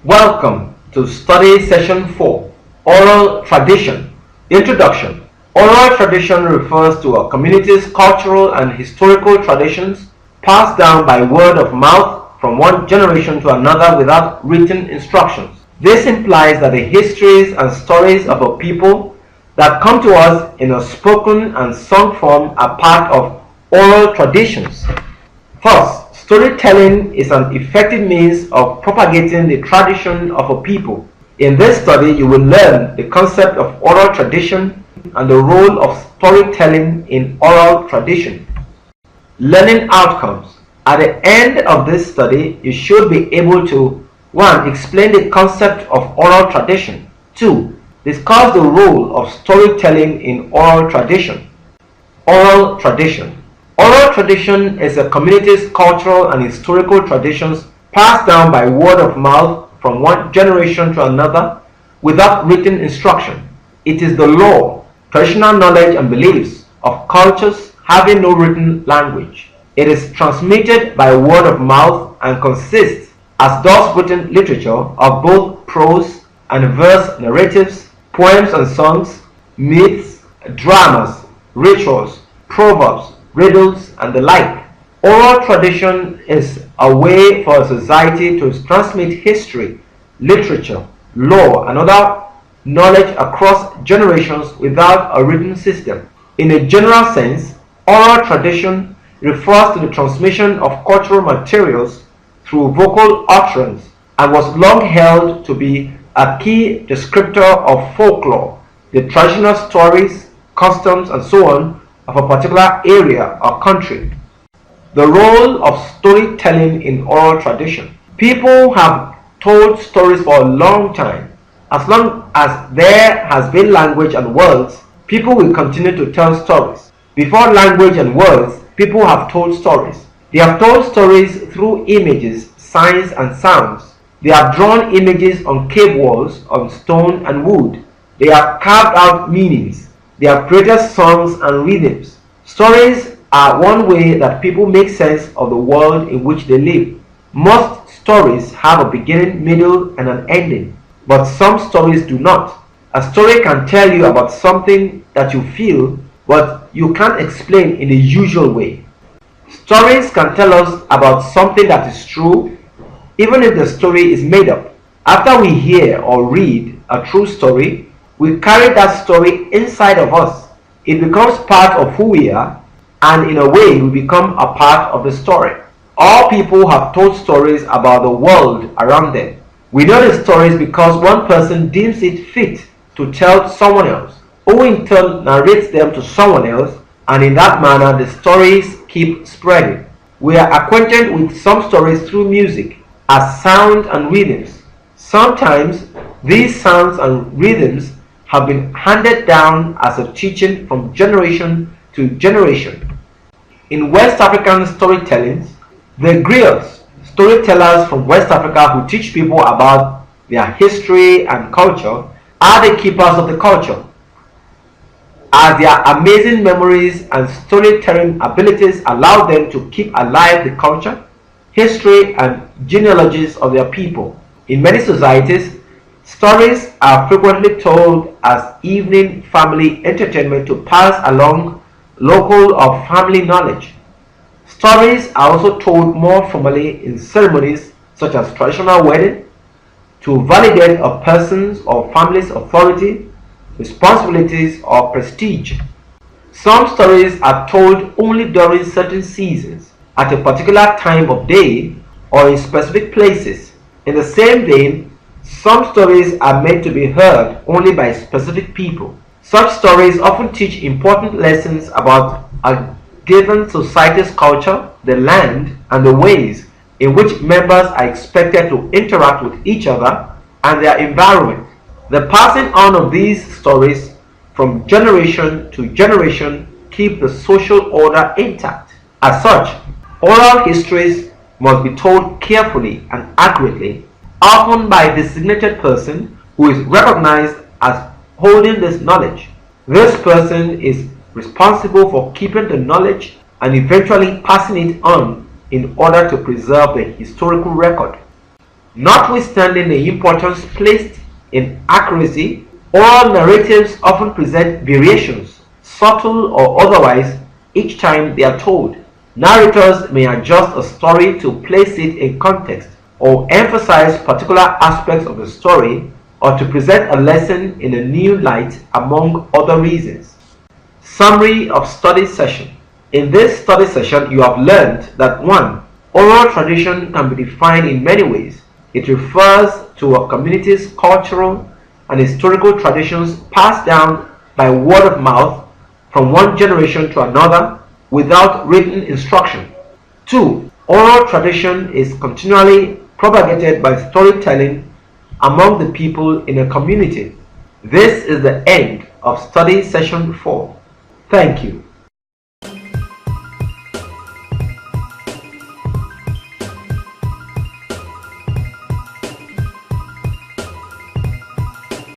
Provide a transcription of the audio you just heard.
Welcome to Study Session 4, Oral Tradition. Introduction. Oral tradition refers to a community's cultural and historical traditions passed down by word of mouth from one generation to another without written instructions. This implies that the histories and stories of a people that come to us in a spoken and sung form are part of oral traditions. First, storytelling is an effective means of propagating the tradition of a people. In this study, you will learn the concept of oral tradition and the role of storytelling in oral tradition. Learning outcomes. At the end of this study, you should be able to 1. Explain the concept of oral tradition. 2. Discuss the role of storytelling in oral tradition. Oral tradition. Oral tradition is a community's cultural and historical traditions passed down by word of mouth from one generation to another without written instruction. It is the law, traditional knowledge and beliefs of cultures having no written language. It is transmitted by word of mouth and consists, as does written literature, of both prose and verse narratives, poems and songs, myths, dramas, rituals, proverbs, riddles, and the like. Oral tradition is a way for a society to transmit history, literature, law, and other knowledge across generations without a written system. In a general sense, oral tradition refers to the transmission of cultural materials through vocal utterance and was long held to be a key descriptor of folklore, the traditional stories, customs, and so on of a particular area or country. The role of storytelling in oral tradition. People have told stories for a long time. As long as there has been language and words, people will continue to tell stories. Before language and words, people have told stories. They have told stories through images, signs, and sounds. They have drawn images on cave walls, on stone and wood. They have carved out meanings. They have created songs and rhythms. Stories are one way that people make sense of the world in which they live. Most stories have a beginning, middle, and an ending, but some stories do not. A story can tell you about something that you feel, but you can't explain in the usual way. Stories can tell us about something that is true, even if the story is made up. After we hear or read a true story, we carry that story inside of us. It becomes part of who we are, and in a way, we become a part of the story. All people have told stories about the world around them. We know the stories because one person deems it fit to tell someone else, who in turn narrates them to someone else, and in that manner, the stories keep spreading. We are acquainted with some stories through music, as sound and rhythms. Sometimes, these sounds and rhythms have been handed down as a teaching from generation to generation. In West African storytelling, the griots, storytellers from West Africa who teach people about their history and culture, are the keepers of the culture. As their amazing memories and storytelling abilities allow them to keep alive the culture, history, and genealogies of their people. In many societies, stories are frequently told as evening family entertainment to pass along local or family knowledge. Stories are also told more formally in ceremonies such as traditional wedding to validate a person's or family's authority, responsibilities, or prestige. Some stories are told only during certain seasons, at a particular time of day, or in specific places. In the same vein, some stories are meant to be heard only by specific people. Such stories often teach important lessons about a given society's culture, the land, and the ways in which members are expected to interact with each other and their environment. The passing on of these stories from generation to generation keep the social order intact. As such, oral histories must be told carefully and accurately, often by a designated person who is recognized as holding this knowledge. This person is responsible for keeping the knowledge and eventually passing it on in order to preserve the historical record. Notwithstanding the importance placed in accuracy, oral narratives often present variations, subtle or otherwise, each time they are told. Narrators may adjust a story to place it in context, or emphasize particular aspects of the story, or to present a lesson in a new light, among other reasons. Summary of study session. In this study session, you have learned that 1. Oral tradition can be defined in many ways. It refers to a community's cultural and historical traditions passed down by word of mouth from one generation to another without written instruction. 2. Oral tradition is continually propagated by storytelling among the people in a community. This is the end of study session 4. Thank you.